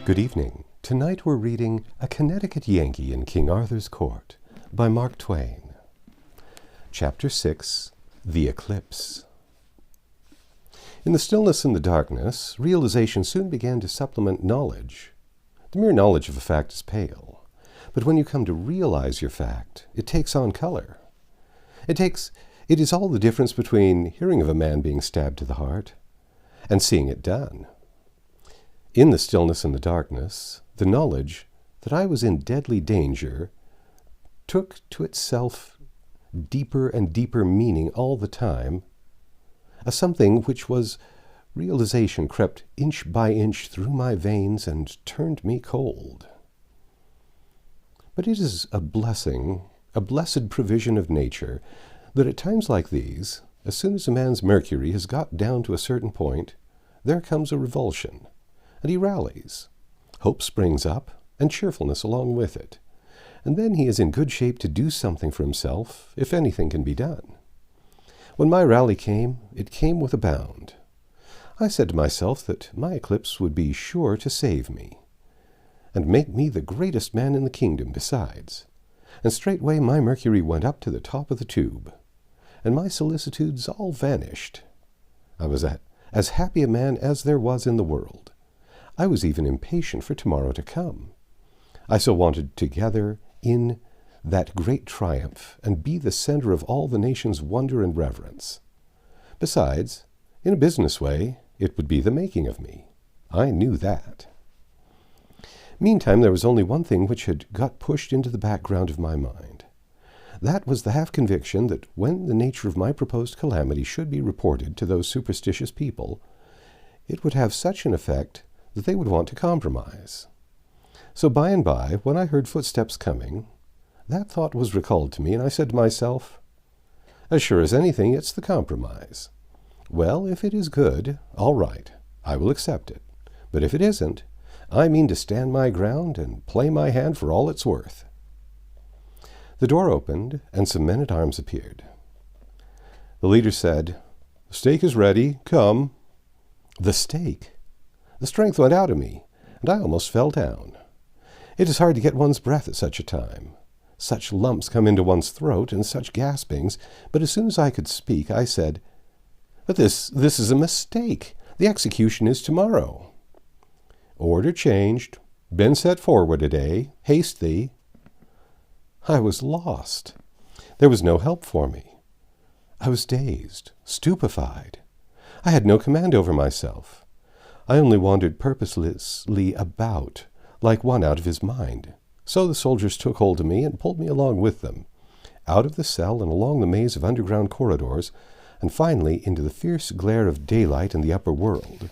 Good evening. Tonight we're reading A Connecticut Yankee in King Arthur's Court by Mark Twain. Chapter 6, The Eclipse. In the stillness and the darkness, realization soon began to supplement knowledge. The mere knowledge of a fact is pale, but when you come to realize your fact, it takes on color. It is all the difference between hearing of a man being stabbed to the heart and seeing it done. In the stillness and the darkness, the knowledge that I was in deadly danger took to itself deeper and deeper meaning all the time. A something which was realization crept inch by inch through my veins and turned me cold. But it is a blessing, a blessed provision of nature, that at times like these, as soon as a man's mercury has got down to a certain point, there comes a revulsion. And he rallies. Hope springs up, and cheerfulness along with it. And then he is in good shape to do something for himself, if anything can be done. When my rally came, it came with a bound. I said to myself that my eclipse would be sure to save me, and make me the greatest man in the kingdom besides. And straightway my mercury went up to the top of the tube, and my solicitudes all vanished. I was as happy a man as there was in the world. I was even impatient for tomorrow to come. I so wanted to gather in that great triumph and be the center of all the nation's wonder and reverence. Besides, in a business way, it would be the making of me. I knew that. Meantime, there was only one thing which had got pushed into the background of my mind. That was the half-conviction that when the nature of my proposed calamity should be reported to those superstitious people, it would have such an effect that they would want to compromise. So by and by, when I heard footsteps coming, that thought was recalled to me, and I said to myself, as sure as anything, it's the compromise. Well, if it is good, all right, I will accept it. But if it isn't, I mean to stand my ground and play my hand for all it's worth. The door opened, and some men-at-arms appeared. The leader said, "The steak is ready, come." The steak! The strength went out of me, and I almost fell down. It is hard to get one's breath at such a time. Such lumps come into one's throat, and such gaspings, but as soon as I could speak, I said, "But this is a mistake. The execution is tomorrow." "Order changed. Been set forward a day. Haste thee." I was lost. There was no help for me. I was dazed, stupefied. I had no command over myself. I only wandered purposelessly about, like one out of his mind. So the soldiers took hold of me and pulled me along with them, out of the cell and along the maze of underground corridors, and finally into the fierce glare of daylight in the upper world.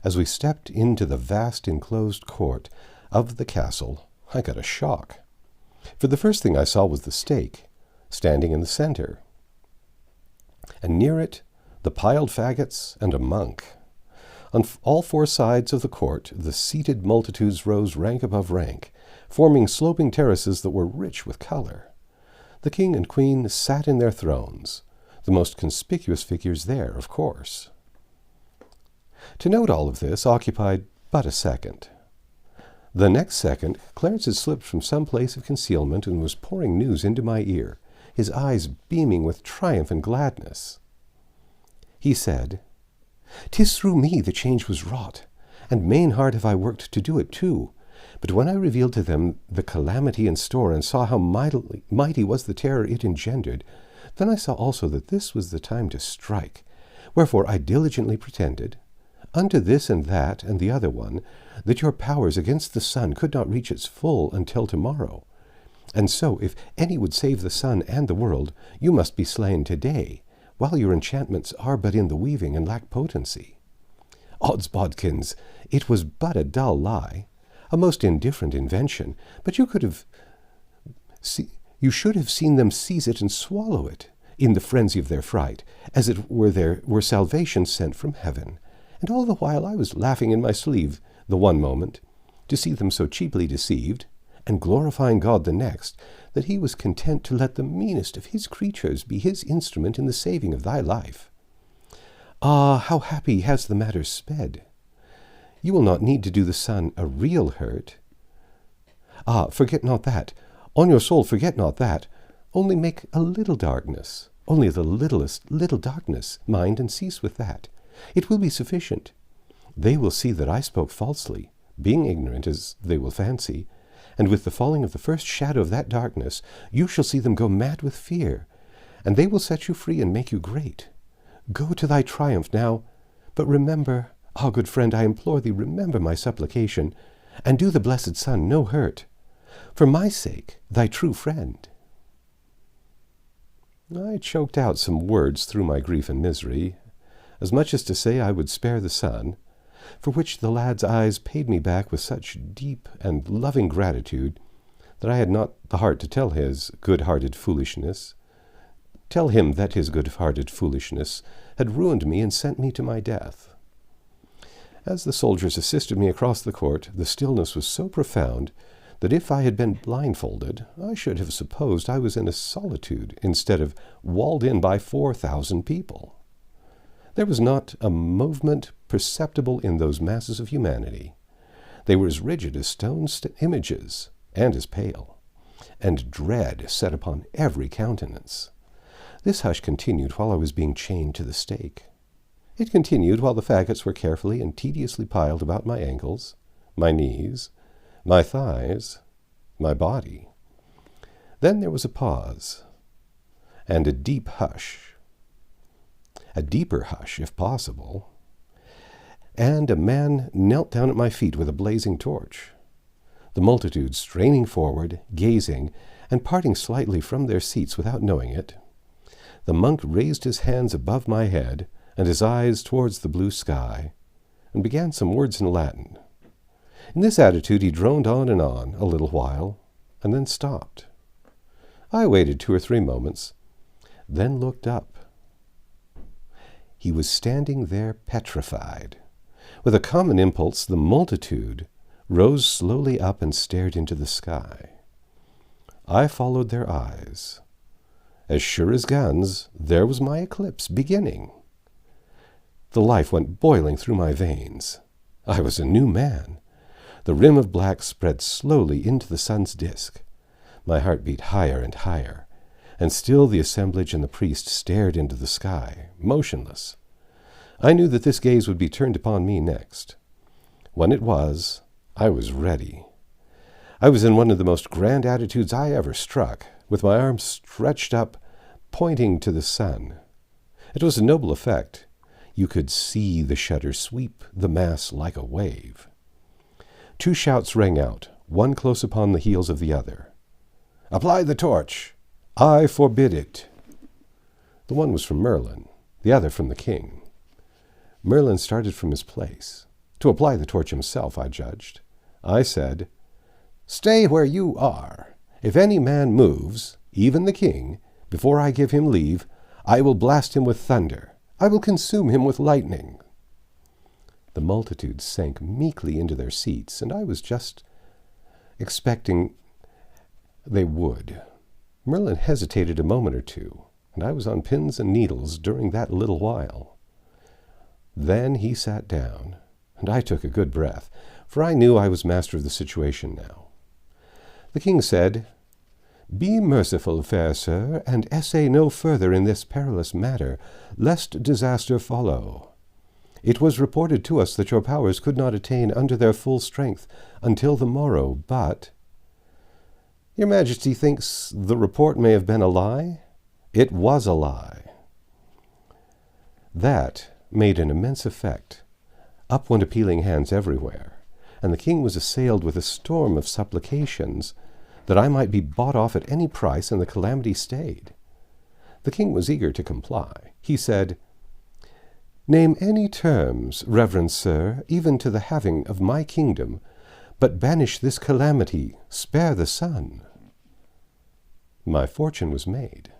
As we stepped into the vast enclosed court of the castle, I got a shock. For the first thing I saw was the stake, standing in the center, and near it the piled faggots and a monk. On all four sides of the court, the seated multitudes rose rank above rank, forming sloping terraces that were rich with color. The king and queen sat in their thrones, the most conspicuous figures there, of course. To note all of this occupied but a second. The next second, Clarence had slipped from some place of concealment and was pouring news into my ear, his eyes beaming with triumph and gladness. He said, "'Tis through me the change was wrought, and main hard have I worked to do it too. But when I revealed to them the calamity in store, and saw how mighty was the terror it engendered, then I saw also that this was the time to strike. Wherefore I diligently pretended, unto this and that and the other one, that your powers against the sun could not reach its full until tomorrow. And so, if any would save the sun and the world, you must be slain today, while your enchantments are but in the weaving and lack potency. Odds bodkins, it was but a dull lie, a most indifferent invention, but you should have seen them seize it and swallow it, in the frenzy of their fright, as it were salvation sent from heaven. And all the while I was laughing in my sleeve the one moment, to see them so cheaply deceived, and glorifying God the next, that he was content to let the meanest of his creatures be his instrument in the saving of thy life. Ah, how happy has the matter sped! You will not need to do the sun a real hurt. Ah, forget not that. On your soul, forget not that. Only make a little darkness, only the littlest little darkness, mind, and cease with that. It will be sufficient. They will see that I spoke falsely, being ignorant as they will fancy, and with the falling of the first shadow of that darkness, you shall see them go mad with fear, and they will set you free and make you great. Go to thy triumph now, but remember, ah, good friend, I implore thee, remember my supplication, and do the blessed sun no hurt. For my sake, thy true friend. I choked out some words through my grief and misery, as much as to say I would spare the sun, for which the lad's eyes paid me back with such deep and loving gratitude that I had not the heart to tell him that his good-hearted foolishness had ruined me and sent me to my death. As the soldiers assisted me across the court, the stillness was so profound that if I had been blindfolded, I should have supposed I was in a solitude instead of walled in by 4,000 people. There was not a movement perceptible in those masses of humanity. They were as rigid as stone images, and as pale, and dread set upon every countenance. This hush continued while I was being chained to the stake. It continued while the faggots were carefully and tediously piled about my ankles, my knees, my thighs, my body. Then there was a pause, and a deep hush, a deeper hush, if possible, and a man knelt down at my feet with a blazing torch. The multitude straining forward, gazing, and parting slightly from their seats without knowing it. The monk raised his hands above my head and his eyes towards the blue sky, and began some words in Latin. In this attitude he droned on and on a little while, and then stopped. I waited 2 or 3 moments, then looked up. He was standing there petrified. With a common impulse, the multitude rose slowly up and stared into the sky. I followed their eyes. As sure as guns, there was my eclipse beginning. The life went boiling through my veins. I was a new man. The rim of black spread slowly into the sun's disk. My heart beat higher and higher, and still the assemblage and the priest stared into the sky, motionless. I knew that this gaze would be turned upon me next. When it was, I was ready. I was in one of the most grand attitudes I ever struck, with my arms stretched up, pointing to the sun. It was a noble effect. You could see the shudder sweep the mass like a wave. 2 shouts rang out, one close upon the heels of the other. "Apply the torch! I forbid it!" The one was from Merlin, the other from the king. Merlin started from his place. To apply the torch himself, I judged. I said, "Stay where you are. If any man moves, even the king, before I give him leave, I will blast him with thunder. I will consume him with lightning." The multitude sank meekly into their seats, and I was just expecting they would. Merlin hesitated a moment or two, and I was on pins and needles during that little while. Then he sat down, and I took a good breath, for I knew I was master of the situation now. The king said, "Be merciful, fair sir, and essay no further in this perilous matter, lest disaster follow. It was reported to us that your powers could not attain unto their full strength until the morrow, but—" "Your Majesty thinks the report may have been a lie? It was a lie." That made an immense effect. Up went appealing hands everywhere, and the king was assailed with a storm of supplications that I might be bought off at any price and the calamity stayed. The king was eager to comply. He said, "Name any terms, reverend sir, even to the having of my kingdom, but banish this calamity, spare the sun." My fortune was made.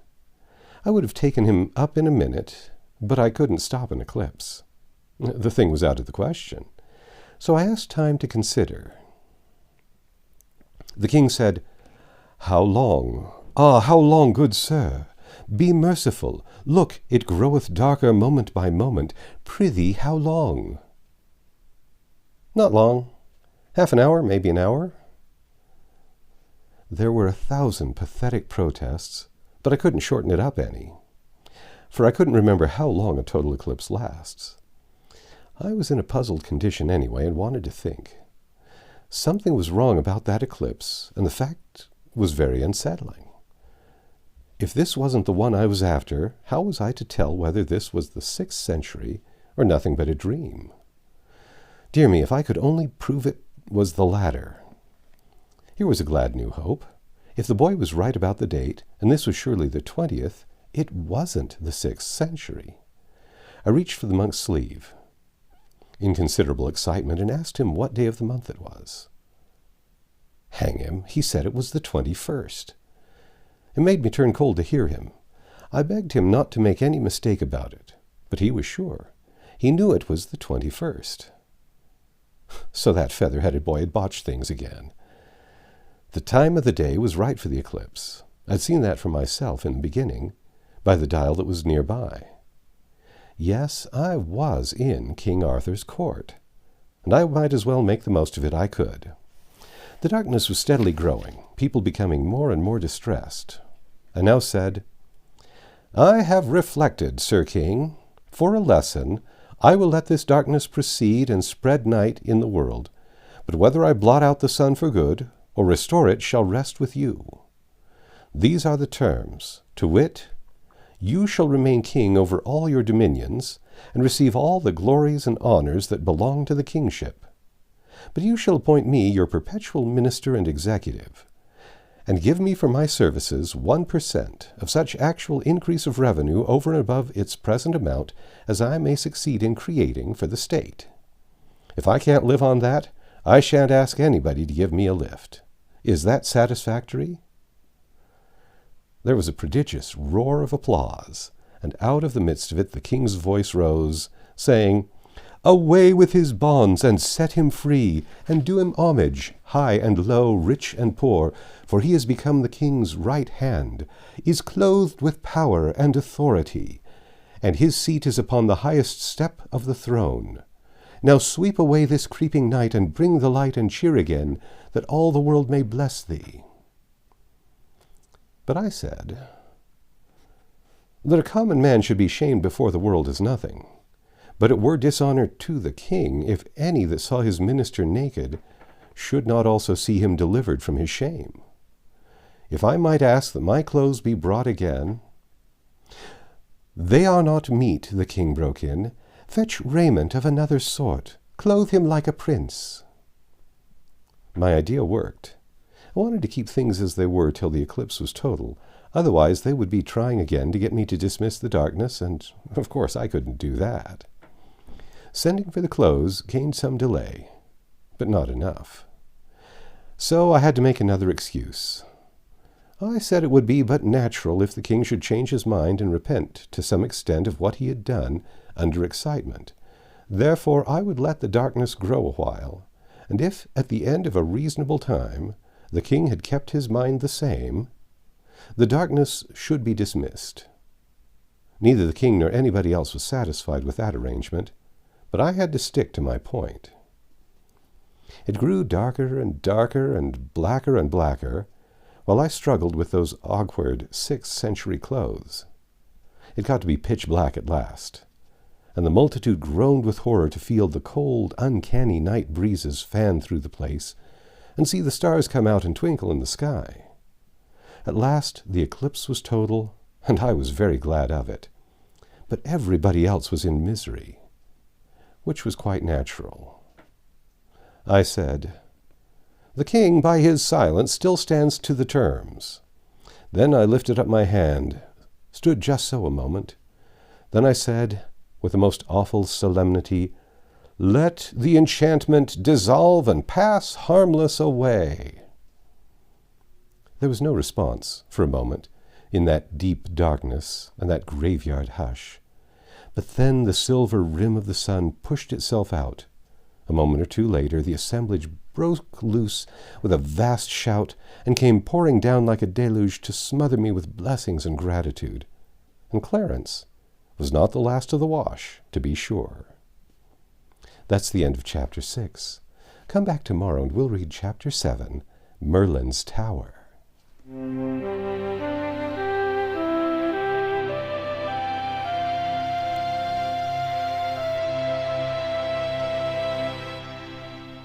I would have taken him up in a minute, but I couldn't stop an eclipse. The thing was out of the question. So I asked time to consider. The king said, "How long? Ah, how long, good sir? Be merciful. Look, it groweth darker moment by moment. Prithee, how long?" Not long. Half an hour, maybe an hour. There were 1,000 pathetic protests, but I couldn't shorten it up any, for I couldn't remember how long a total eclipse lasts. I was in a puzzled condition anyway and wanted to think. Something was wrong about that eclipse, and the fact was very unsettling. If this wasn't the one I was after, how was I to tell whether this was the 6th century or nothing but a dream? Dear me, if I could only prove it was the latter. Here was a glad new hope. If the boy was right about the date, and this was surely the 20th, it wasn't the 6th century. I reached for the monk's sleeve, in considerable excitement, and asked him what day of the month it was. Hang him, he said it was the 21st. It made me turn cold to hear him. I begged him not to make any mistake about it, but he was sure. He knew it was the 21st. So that feather-headed boy had botched things again. The time of the day was right for the eclipse. I'd seen that for myself in the beginning, by the dial that was nearby. Yes, I was in King Arthur's court, and I might as well make the most of it I could. The darkness was steadily growing, people becoming more and more distressed. I now said, "I have reflected, Sir King. For a lesson, I will let this darkness proceed and spread night in the world. But whether I blot out the sun for good, or restore it, shall rest with you. These are the terms, to wit, you shall remain king over all your dominions, and receive all the glories and honors that belong to the kingship. But you shall appoint me your perpetual minister and executive, and give me for my services 1% of such actual increase of revenue over and above its present amount as I may succeed in creating for the state. If I can't live on that, I shan't ask anybody to give me a lift. Is that satisfactory?" There was a prodigious roar of applause, and out of the midst of it the king's voice rose, saying, "Away with his bonds, and set him free, and do him homage, high and low, rich and poor, for he has become the king's right hand, is clothed with power and authority, and his seat is upon the highest step of the throne. Now sweep away this creeping night, and bring the light and cheer again, that all the world may bless thee." But I said, that a common man should be shamed before the world is nothing. But it were dishonor to the king if any that saw his minister naked should not also see him delivered from his shame. If I might ask that my clothes be brought again— "They are not meet," the king broke in. "Fetch raiment of another sort. Clothe him like a prince." My idea worked. I wanted to keep things as they were till the eclipse was total. Otherwise they would be trying again to get me to dismiss the darkness, and of course I couldn't do that. Sending for the clothes gained some delay, but not enough. So I had to make another excuse. I said it would be but natural if the king should change his mind and repent to some extent of what he had done under excitement. Therefore I would let the darkness grow a while, and if at the end of a reasonable time the king had kept his mind the same, the darkness should be dismissed. Neither the king nor anybody else was satisfied with that arrangement, but I had to stick to my point. It grew darker and darker and blacker, while I struggled with those awkward 6th century clothes. It got to be pitch black at last, and the multitude groaned with horror to feel the cold, uncanny night breezes fan through the place, and see the stars come out and twinkle in the sky. At last the eclipse was total, and I was very glad of it. But everybody else was in misery, which was quite natural. I said, "The king, by his silence, still stands to the terms." Then I lifted up my hand, stood just so a moment. Then I said, with the most awful solemnity, "Let the enchantment dissolve and pass harmless away." There was no response, for a moment, in that deep darkness and that graveyard hush. But then the silver rim of the sun pushed itself out. A moment or two later, the assemblage broke loose with a vast shout and came pouring down like a deluge to smother me with blessings and gratitude. And Clarence was not the last of the wash, to be sure. That's the end of chapter 6. Come back tomorrow and we'll read Chapter 7, Merlin's Tower.